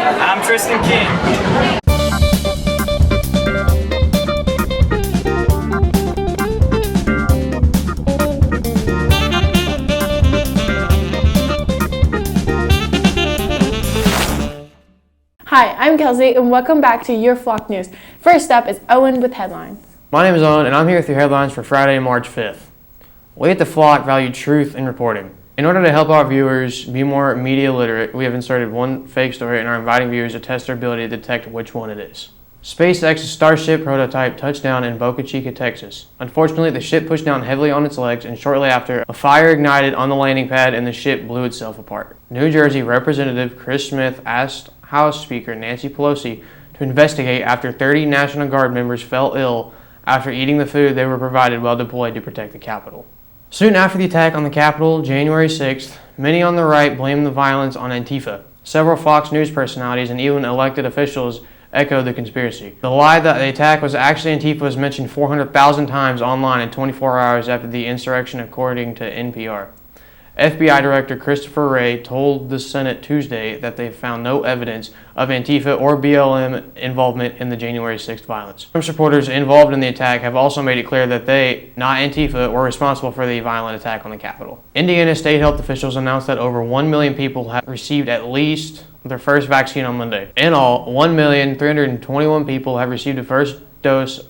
I'm Tristan King. Hi, I'm Kelsey, and welcome back to Your Flock News. First up is Owen with headlines. My name is Owen, and I'm here with your headlines for Friday, March 5th. We at The Flock value truth in reporting. In order to help our viewers be more media literate, we have inserted one fake story and are inviting viewers to test their ability to detect which one it is. SpaceX's Starship prototype touched down in Boca Chica, Texas. Unfortunately, the ship pushed down heavily on its legs, and shortly after, a fire ignited on the landing pad and the ship blew itself apart. New Jersey Representative Chris Smith asked House Speaker Nancy Pelosi to investigate after 30 National Guard members fell ill after eating the food they were provided while deployed to protect the Capitol. Soon after the attack on the Capitol, January 6th, many on the right blamed the violence on Antifa. Several Fox News personalities and even elected officials echoed the conspiracy. The lie that the attack was actually Antifa was mentioned 400,000 times online in 24 hours after the insurrection, according to NPR. FBI Director Christopher Wray told the Senate Tuesday that they found no evidence of Antifa or BLM involvement in the January 6th violence. Some supporters involved in the attack have also made it clear that they, not Antifa, were responsible for the violent attack on the Capitol. Indiana state health officials announced that over 1 million people have received at least their first vaccine on Monday. In all, 1,321 people have received a first dose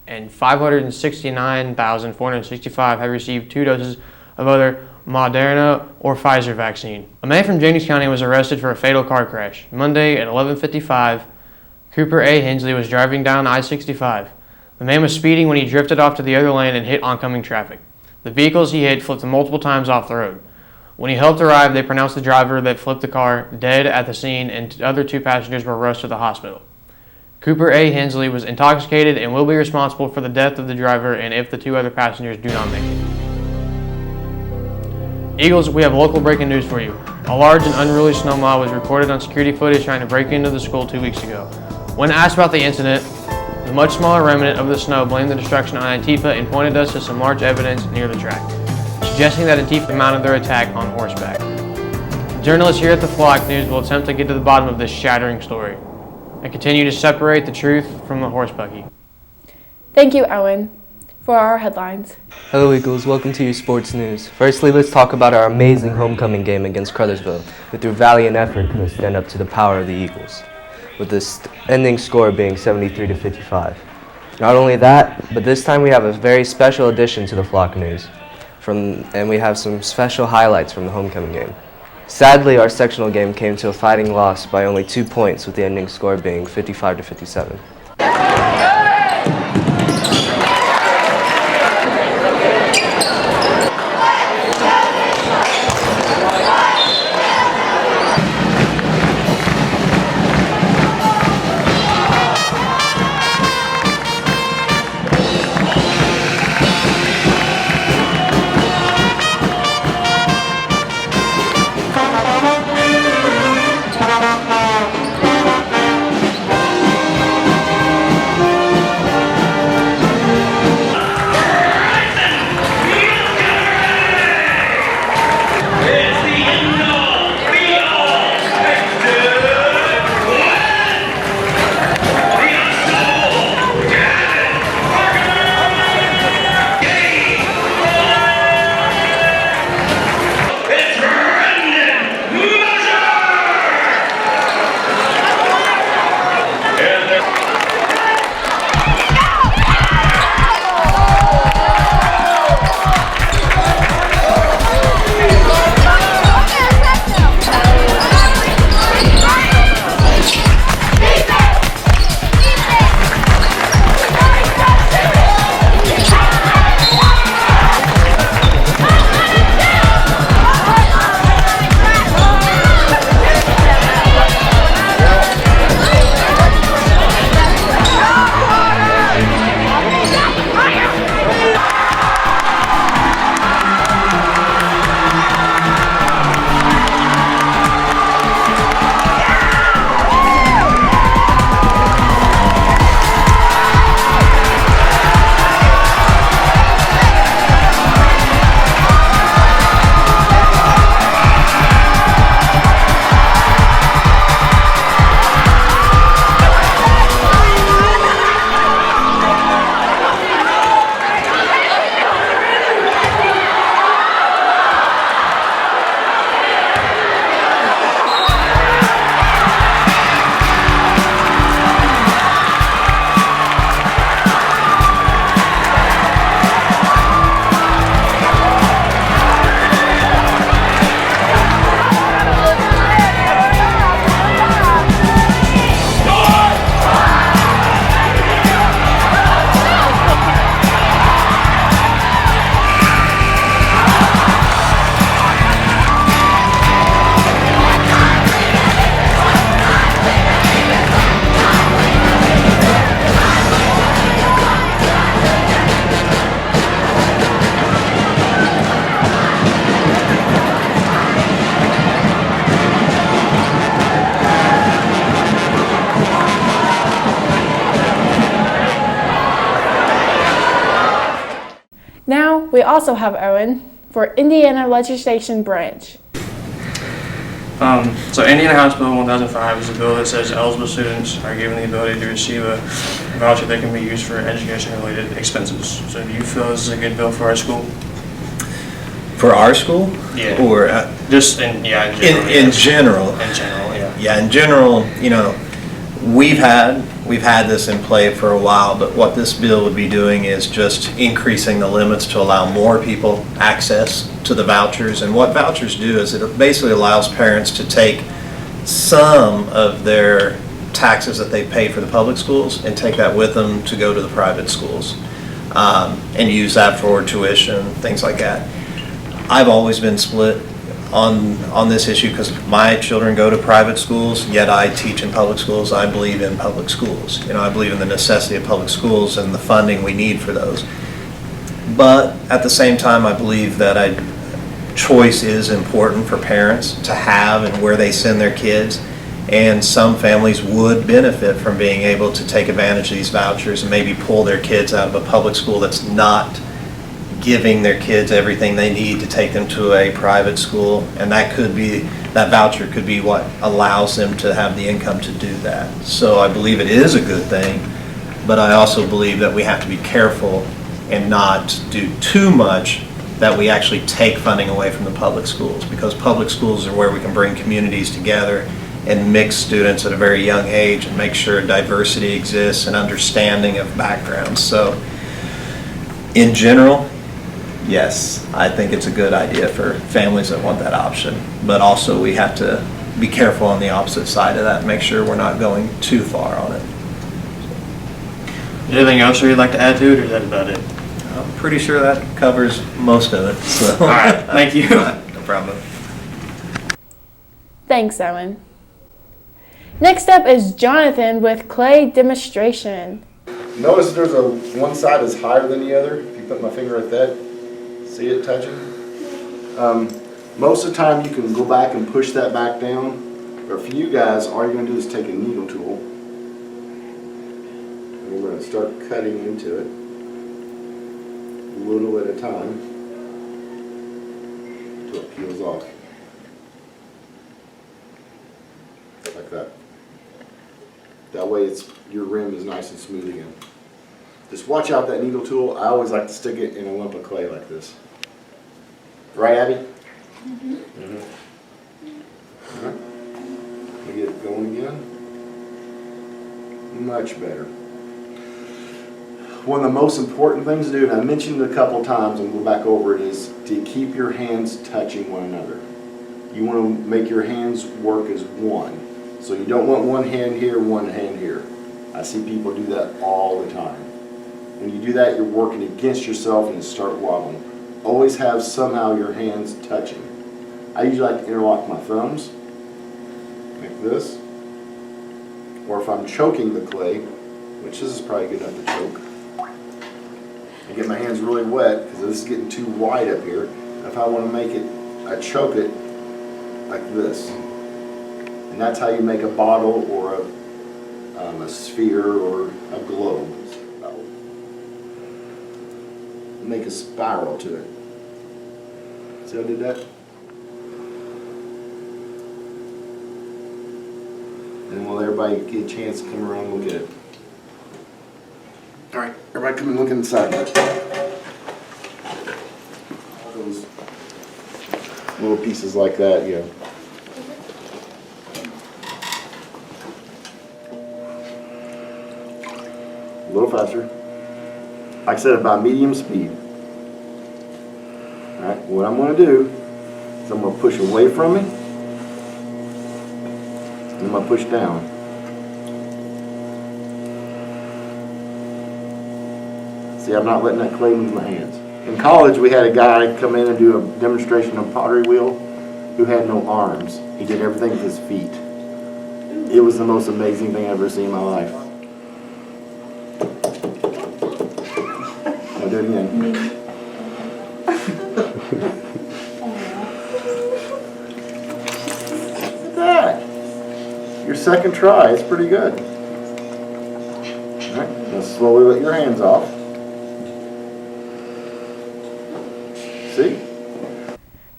and 569,465 have received 2 doses of other Moderna or Pfizer vaccine. A man from Jennings County was arrested for a fatal car crash. Monday at 11:55, Cooper A. Hensley was driving down I-65. The man was speeding when he drifted off to the other lane and hit oncoming traffic. The vehicles he hit flipped multiple times off the road. When he helped arrive, they pronounced the driver that flipped the car dead at the scene, and the other 2 passengers were rushed to the hospital. Cooper A. Hensley was intoxicated and will be responsible for the death of the driver and if the 2 other passengers do not make it. Eagles, we have local breaking news for you. A large and unruly snow mob was recorded on security footage trying to break into the school 2 weeks ago. When asked about the incident, the much smaller remnant of the snow blamed the destruction on Antifa and pointed us to some large evidence near the track, suggesting that Antifa mounted their attack on horseback. Journalists here at The Flock News will attempt to get to the bottom of this shattering story and continue to separate the truth from the horse buggy. Thank you, Owen, for our headlines. Hello Eagles, welcome to your sports news. Firstly, let's talk about our amazing homecoming game against Crothersville, who through valiant effort couldn't stand up to the power of the Eagles, with the ending score being 73-55. Not only that, but this time we have a very special addition to the Flock News, and we have some special highlights from the homecoming game. Sadly, our sectional game came to a fighting loss by only 2 points, with the ending score being 55-57. We also have Owen for Indiana Legislation Branch. So Indiana House Bill 1005 is a bill that says eligible students are given the ability to receive a voucher that can be used for education-related expenses. So do you feel this is a good bill for our school? For our school? Yeah. Or Just in general. in general? In general, yeah. Yeah, in general, you know, we've had this in play for a while, but what this bill would be doing is just increasing the limits to allow more people access to the vouchers. And what vouchers do is it basically allows parents to take some of their taxes that they pay for the public schools and take that with them to go to the private schools, and use that for tuition, things like that. I've always been split on this issue because my children go to private schools, yet I teach in public schools. I believe in public schools. You know, I believe in the necessity of public schools and the funding we need for those. But at the same time, I believe that choice is important for parents to have and where they send their kids. And some families would benefit from being able to take advantage of these vouchers and maybe pull their kids out of a public school that's not giving their kids everything they need to take them to a private school. And that voucher could be what allows them to have the income to do that. So I believe it is a good thing, but I also believe that we have to be careful and not do too much that we actually take funding away from the public schools, because public schools are where we can bring communities together and mix students at a very young age and make sure diversity exists and understanding of backgrounds. So in general, yes, I think it's a good idea for families that want that option, but also we have to be careful on the opposite side of that and make sure we're not going too far on it. Anything else you'd like to add to it, or is that about it? I'm pretty sure that covers most of it. So. All right, thank you. No problem. Thanks, Owen. Next up is Jonathan with clay demonstration. Notice there's one side is higher than the other. If you put my finger at that, see it touching? Most of the time you can go back and push that back down. But for you guys, all you're going to do is take a needle tool. And we're going to start cutting into it, a little at a time, until it peels off. Like that. That way your rim is nice and smooth again. Just watch out that needle tool. I always like to stick it in a lump of clay like this. Right, Abby? Mm-hmm. All right. Let me get it going again. Much better. One of the most important things to do, and I mentioned it a couple times and we'll go back over it, is to keep your hands touching one another. You want to make your hands work as one. So you don't want one hand here, one hand here. I see people do that all the time. When you do that, you're working against yourself and you start wobbling. Always have somehow your hands touching. I usually like to interlock my thumbs, like this. Or if I'm choking the clay, which this is probably good enough to choke, I get my hands really wet because this is getting too wide up here. If I want to make it, I choke it like this. And that's how you make a bottle or a sphere or a globe. Make a spiral to it. See how I did that? And while everybody get a chance to come around and look at it. All right, everybody come and look inside. All those little pieces like that, you know. A little faster. Like I said, about medium speed. All right, what I'm going to do is I'm going to push away from me, and I'm going to push down. See, I'm not letting that clay move my hands. In college, we had a guy come in and do a demonstration of pottery wheel who had no arms. He did everything with his feet. It was the most amazing thing I've ever seen in my life. I'll do it again. Look at that. Your second try, it's pretty good. Alright, now slowly let your hands off.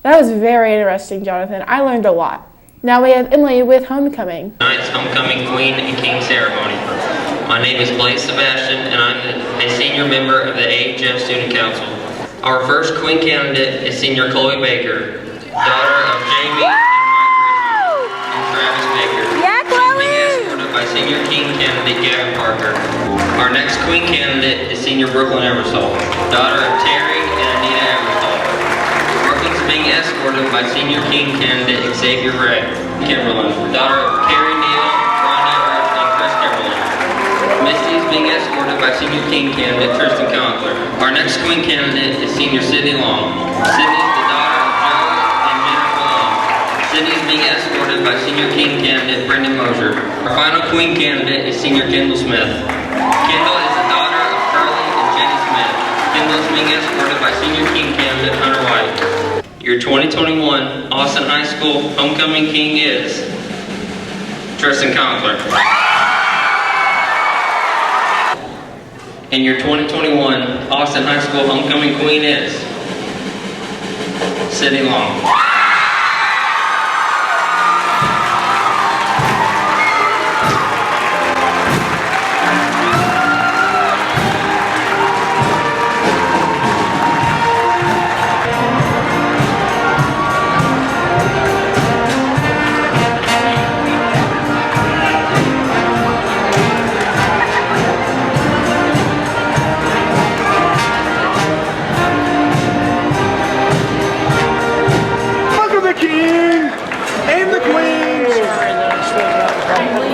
That was very interesting, Jonathan. I learned a lot. Now we have Emily with homecoming. Tonight's homecoming queen and king ceremony. My name is Blaise Sebastian, and I'm a senior member of the AHF Student Council. Our first queen candidate is Senior Chloe Baker, daughter of Jamie and Mike Richards and Travis Baker. Yeah, Chloe! She's being escorted by senior king candidate Gavin Parker. Our next queen candidate is Senior Brooklyn Eversole, daughter of Terry and Anita Eversole. Brooklyn's being escorted by senior king candidate Xavier Ray Kimberlin, daughter of Carrie Neal, Ron Everett, and Chris Kimberlin. Misty is being escorted by senior king candidate Tristan Conkler. Our next queen candidate is Senior Sydney Long. Sydney is the daughter of Joe and Jennifer Long. Sydney is being escorted by senior king candidate Brendan Mosier. Our final queen candidate is Senior Kendall Smith. Kendall is the daughter of Curly and Jenny Smith. Kendall is being escorted by senior king candidate Hunter White. Your 2021 Austin High School homecoming king is Tristan Conkler. And your 2021 Austin High School homecoming queen is Sydney Long.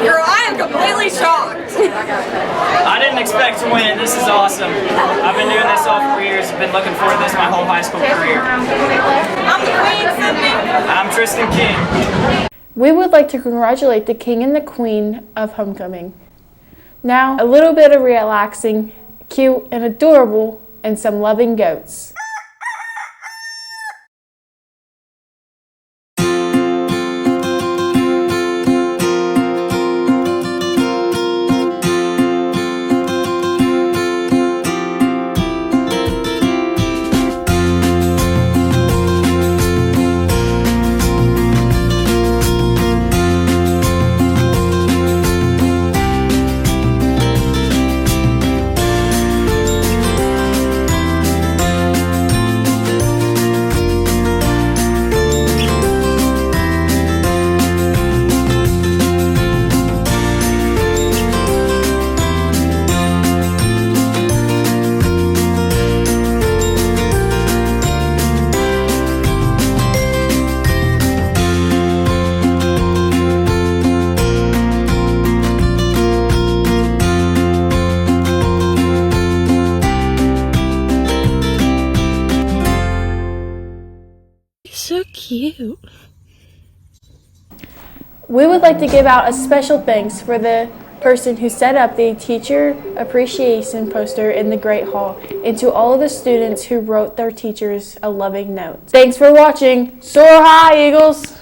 Girl, I am completely shocked. I didn't expect to win. This is awesome. I've been doing this all 4 years. I've been looking forward to this my whole high school career. I'm the queen, Sydney. I'm Tristan King. We would like to congratulate the king and the queen of homecoming. Now, a little bit of relaxing, cute and adorable, and some loving goats. So cute. We would like to give out a special thanks for the person who set up the teacher appreciation poster in the Great Hall, and to all of the students who wrote their teachers a loving note. Thanks for watching. Soar high, Eagles!